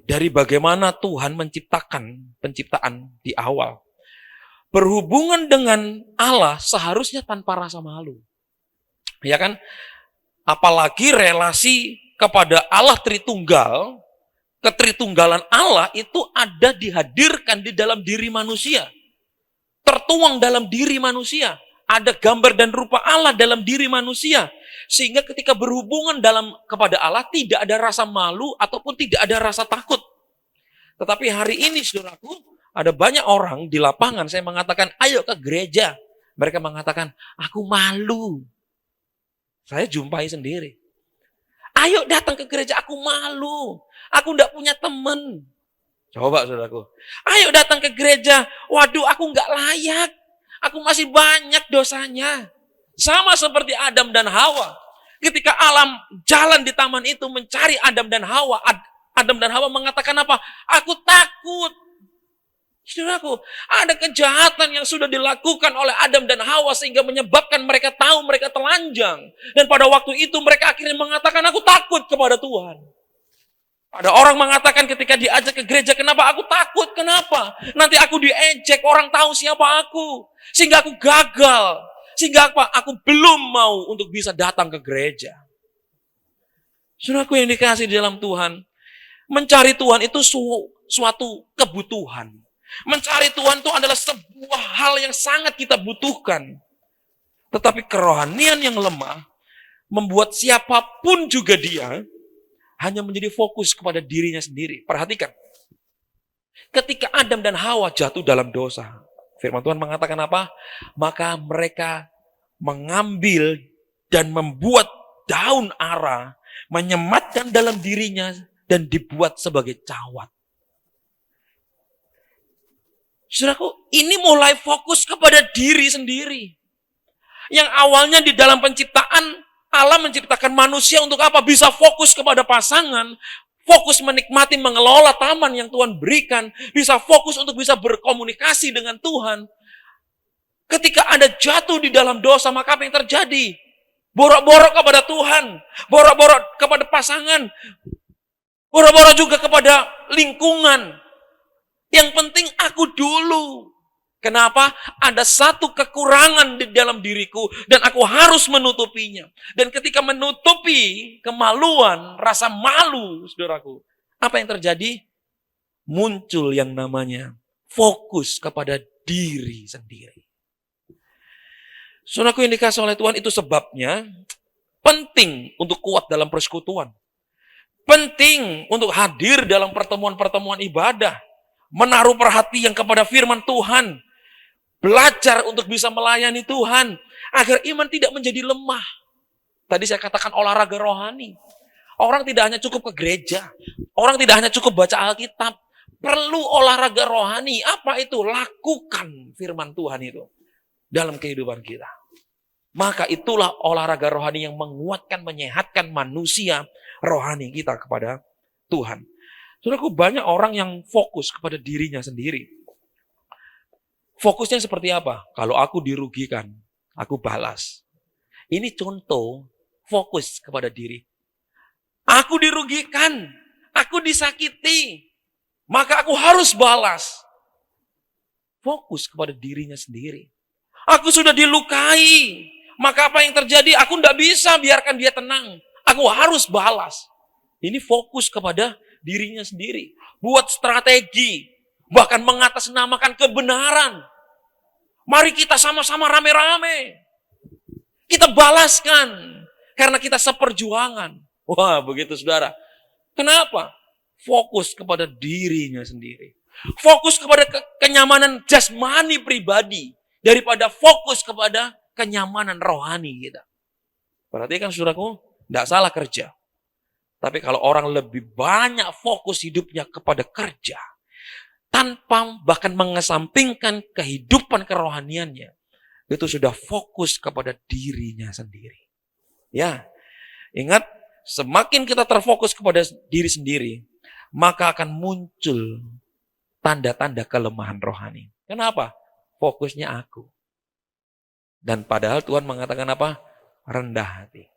dari bagaimana Tuhan menciptakan penciptaan di awal. Berhubungan dengan Allah seharusnya tanpa rasa malu. Ya kan? Apalagi relasi kepada Allah Tritunggal, ketritunggalan Allah itu ada dihadirkan di dalam diri manusia. Tertuang dalam diri manusia. Ada gambar dan rupa Allah dalam diri manusia. Sehingga ketika berhubungan kepada Allah tidak ada rasa malu ataupun tidak ada rasa takut. Tetapi hari ini saudaraku, Ada banyak orang di lapangan saya mengatakan, ayo ke gereja. Mereka mengatakan, aku malu. Saya jumpai sendiri. Ayo datang ke gereja, aku malu. Aku enggak punya teman. Coba saudaraku. Ayo datang ke gereja, waduh aku enggak layak. Aku masih banyak dosanya. Sama seperti Adam dan Hawa. Ketika alam jalan di taman itu mencari Adam dan Hawa. Adam dan Hawa mengatakan apa? Aku takut. Saudaraku, ada kejahatan yang sudah dilakukan oleh Adam dan Hawa sehingga menyebabkan mereka tahu mereka telanjang. Dan pada waktu itu mereka akhirnya mengatakan, aku takut kepada Tuhan. Ada orang mengatakan ketika diajak ke gereja, kenapa aku takut? Kenapa? Nanti aku diejek, orang tahu siapa aku. Sehingga aku gagal. Sehingga apa? Aku belum mau untuk bisa datang ke gereja. Saudaraku yang dikasihi di dalam Tuhan, mencari Tuhan itu suatu kebutuhan. Mencari Tuhan itu adalah sebuah hal yang sangat kita butuhkan. Tetapi kerohanian yang lemah membuat siapapun juga dia hanya menjadi fokus kepada dirinya sendiri. Perhatikan. Ketika Adam dan Hawa jatuh dalam dosa, firman Tuhan mengatakan apa? Maka mereka mengambil dan membuat daun ara, menyematkan dalam dirinya dan dibuat sebagai cawat. Saudaraku, ini mulai fokus kepada diri sendiri. Yang awalnya di dalam penciptaan, Allah menciptakan manusia untuk apa? Bisa fokus kepada pasangan, fokus menikmati, mengelola taman yang Tuhan berikan, bisa fokus untuk bisa berkomunikasi dengan Tuhan. Ketika Anda jatuh di dalam dosa, maka apa yang terjadi? Borok-borok kepada Tuhan, borok-borok kepada pasangan, borok-borok juga kepada lingkungan. Yang penting aku dulu. Kenapa? Ada satu kekurangan di dalam diriku dan aku harus menutupinya. Dan ketika menutupi kemaluan, rasa malu, saudaraku, apa yang terjadi? Muncul yang namanya fokus kepada diri sendiri. Saudaraku yang dikasihi oleh Tuhan, itu sebabnya penting untuk kuat dalam persekutuan. Penting untuk hadir dalam pertemuan-pertemuan ibadah. Menaruh perhatian kepada firman Tuhan. Belajar untuk bisa melayani Tuhan. Agar iman tidak menjadi lemah. Tadi saya katakan olahraga rohani. Orang tidak hanya cukup ke gereja. Orang tidak hanya cukup baca Alkitab. Perlu olahraga rohani. Apa itu? Lakukan firman Tuhan itu. Dalam kehidupan kita. Maka itulah olahraga rohani yang menguatkan, menyehatkan manusia rohani kita kepada Tuhan. Saudaraku, banyak orang yang fokus kepada dirinya sendiri. Fokusnya seperti apa? Kalau aku dirugikan, aku balas. Ini contoh fokus kepada diri. Aku dirugikan, aku disakiti, maka aku harus balas. Fokus kepada dirinya sendiri. Aku sudah dilukai, maka apa yang terjadi? Aku tidak bisa biarkan dia tenang. Aku harus balas. Ini fokus kepada dirinya sendiri. Buat strategi. Bahkan mengatasnamakan kebenaran. Mari kita sama-sama rame-rame. Kita balaskan. Karena kita seperjuangan. Wah, begitu saudara. Kenapa? Fokus kepada dirinya sendiri. Fokus kepada kenyamanan jasmani pribadi. Daripada fokus kepada kenyamanan rohani kita. Perhatikan saudaraku, tidak salah kerja. Tapi kalau orang lebih banyak fokus hidupnya kepada kerja, tanpa bahkan mengesampingkan kehidupan kerohaniannya, itu sudah fokus kepada dirinya sendiri. Ya, ingat, semakin kita terfokus kepada diri sendiri, maka akan muncul tanda-tanda kelemahan rohani. Kenapa? Fokusnya aku. Dan padahal Tuhan mengatakan apa? Rendah hati.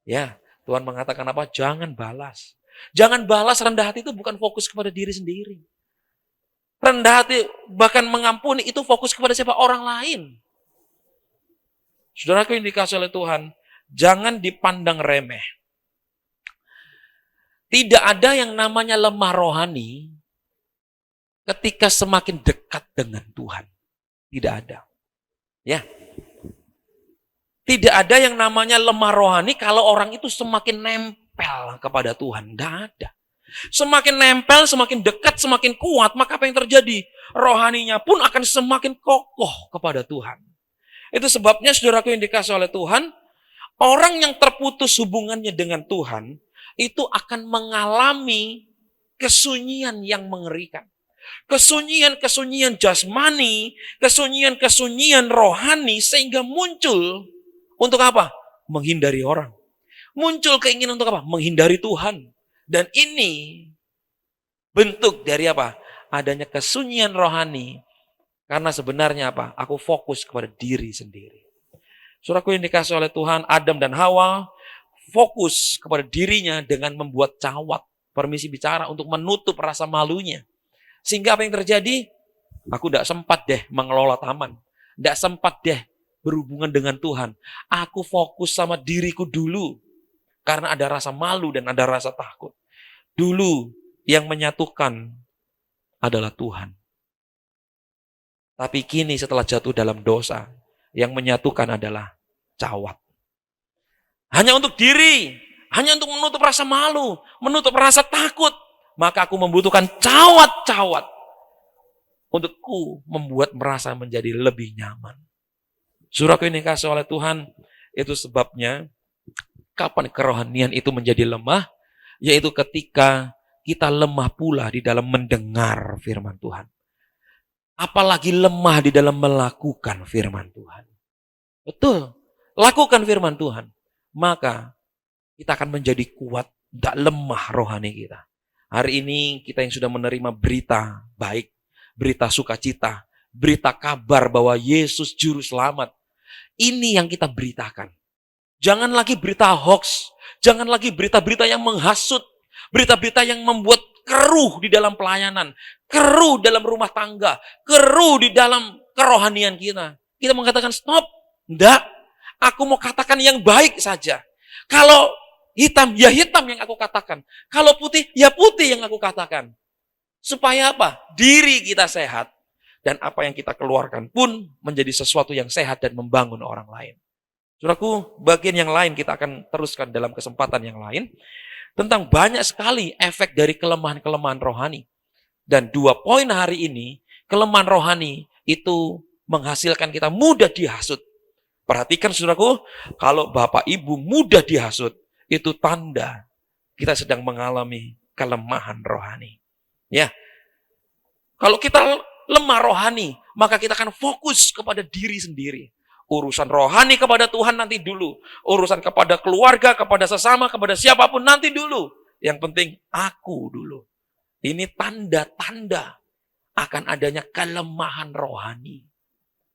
Ya, Tuhan mengatakan apa? Jangan balas. Jangan balas, rendah hati itu bukan fokus kepada diri sendiri. Rendah hati, bahkan mengampuni, itu fokus kepada siapa? Orang lain. Saudaraku yang dikasihi oleh Tuhan, jangan dipandang remeh. Tidak ada yang namanya lemah rohani ketika semakin dekat dengan Tuhan. Tidak ada. Ya. Tidak ada yang namanya lemah rohani kalau orang itu semakin nempel kepada Tuhan. Tidak ada. Semakin nempel, semakin dekat, semakin kuat, maka apa yang terjadi? Rohaninya pun akan semakin kokoh kepada Tuhan. Itu sebabnya saudaraku yang dikasih oleh Tuhan, orang yang terputus hubungannya dengan Tuhan, itu akan mengalami kesunyian yang mengerikan. Kesunyian-kesunyian jasmani, kesunyian-kesunyian rohani, sehingga muncul untuk apa? Menghindari orang. Muncul keinginan untuk apa? Menghindari Tuhan. Dan ini bentuk dari apa? Adanya kesunyian rohani. Karena sebenarnya apa? Aku fokus kepada diri sendiri. Saudaraku yang dikasih oleh Tuhan, Adam dan Hawa fokus kepada dirinya dengan membuat cawat. Permisi bicara untuk menutup rasa malunya. Sehingga apa yang terjadi? Aku tidak sempat deh mengelola taman. Tidak sempat deh berhubungan dengan Tuhan. Aku fokus sama diriku dulu. Karena ada rasa malu dan ada rasa takut. Dulu yang menyatukan adalah Tuhan. Tapi kini setelah jatuh dalam dosa, yang menyatukan adalah cawat. Hanya untuk diri, hanya untuk menutup rasa malu, menutup rasa takut. Maka aku membutuhkan cawat-cawat untukku membuat merasa menjadi lebih nyaman. Saudaraku ini kasih oleh Tuhan, itu sebabnya kapan kerohanian itu menjadi lemah, yaitu ketika kita lemah pula di dalam mendengar firman Tuhan. Apalagi lemah di dalam melakukan firman Tuhan. Betul, lakukan firman Tuhan. Maka kita akan menjadi kuat, tidak lemah rohani kita. Hari ini kita yang sudah menerima berita baik, berita sukacita, berita kabar bahwa Yesus Juru Selamat. Ini yang kita beritakan. Jangan lagi berita hoax, jangan lagi berita-berita yang menghasut, berita-berita yang membuat keruh di dalam pelayanan, keruh dalam rumah tangga, keruh di dalam kerohanian kita. Kita mengatakan stop, enggak, aku mau katakan yang baik saja. Kalau hitam, ya hitam yang aku katakan. Kalau putih, ya putih yang aku katakan. Supaya apa? Diri kita sehat. Dan apa yang kita keluarkan pun menjadi sesuatu yang sehat dan membangun orang lain. Saudaraku, bagian yang lain kita akan teruskan dalam kesempatan yang lain. Tentang banyak sekali efek dari kelemahan-kelemahan rohani. Dan 2 poin hari ini, kelemahan rohani itu menghasilkan kita mudah dihasut. Perhatikan saudaraku, kalau Bapak Ibu mudah dihasut, itu tanda kita sedang mengalami kelemahan rohani. Ya, kalau kita lemah rohani, maka kita akan fokus kepada diri sendiri. Urusan rohani kepada Tuhan nanti dulu. Urusan kepada keluarga, kepada sesama, kepada siapapun nanti dulu. Yang penting aku dulu. Ini tanda-tanda akan adanya kelemahan rohani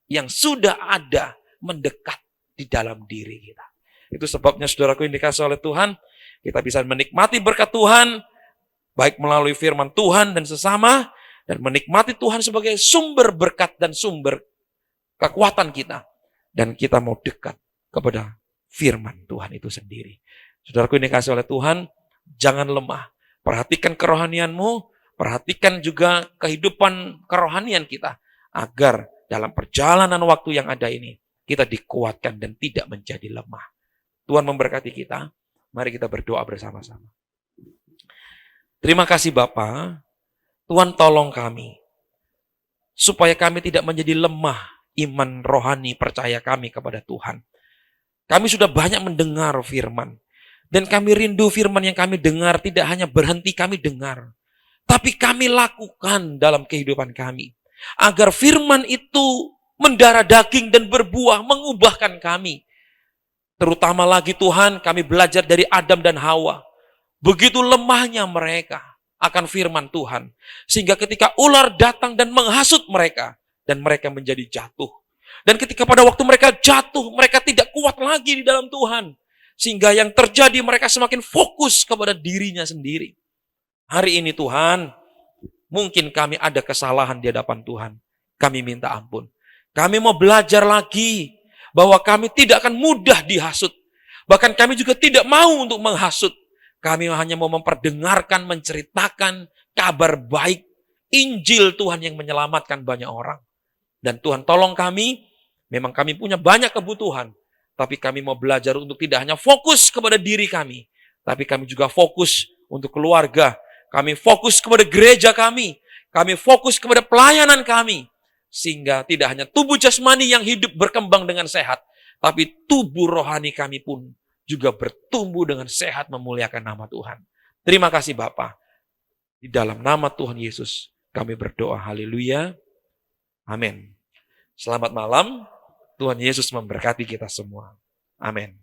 yang sudah ada mendekat di dalam diri kita. Itu sebabnya saudaraku yang dikasih oleh Tuhan, kita bisa menikmati berkat Tuhan, baik melalui firman Tuhan dan sesama, dan menikmati Tuhan sebagai sumber berkat dan sumber kekuatan kita. Dan kita mau dekat kepada firman Tuhan itu sendiri. Saudaraku yang dikasih oleh Tuhan, jangan lemah. Perhatikan kerohanianmu, perhatikan juga kehidupan kerohanian kita. Agar dalam perjalanan waktu yang ada ini, kita dikuatkan dan tidak menjadi lemah. Tuhan memberkati kita. Mari kita berdoa bersama-sama. Terima kasih Bapa. Tuhan tolong kami. Supaya kami tidak menjadi lemah iman rohani percaya kami kepada Tuhan. Kami sudah banyak mendengar firman. Dan kami rindu firman yang kami dengar tidak hanya berhenti kami dengar. Tapi kami lakukan dalam kehidupan kami. Agar firman itu mendarah daging dan berbuah mengubahkan kami. Terutama lagi Tuhan, kami belajar dari Adam dan Hawa. Begitu lemahnya mereka akan firman Tuhan. Sehingga ketika ular datang dan menghasut mereka, dan mereka menjadi jatuh. Dan ketika pada waktu mereka jatuh, mereka tidak kuat lagi di dalam Tuhan. Sehingga yang terjadi mereka semakin fokus kepada dirinya sendiri. Hari ini Tuhan, mungkin kami ada kesalahan di hadapan Tuhan. Kami minta ampun. Kami mau belajar lagi bahwa kami tidak akan mudah dihasut. Bahkan kami juga tidak mau untuk menghasut. Kami hanya mau memperdengarkan, menceritakan kabar baik, Injil Tuhan yang menyelamatkan banyak orang. Dan Tuhan tolong kami, memang kami punya banyak kebutuhan. Tapi kami mau belajar untuk tidak hanya fokus kepada diri kami. Tapi kami juga fokus untuk keluarga, Kami fokus kepada gereja kami. Kami fokus kepada pelayanan kami. Sehingga tidak hanya tubuh jasmani yang hidup berkembang dengan sehat, tapi tubuh rohani kami pun juga bertumbuh dengan sehat memuliakan nama Tuhan. Terima kasih Bapa. Di dalam nama Tuhan Yesus kami berdoa. Haleluya. Amin. Selamat malam. Tuhan Yesus memberkati kita semua. Amin.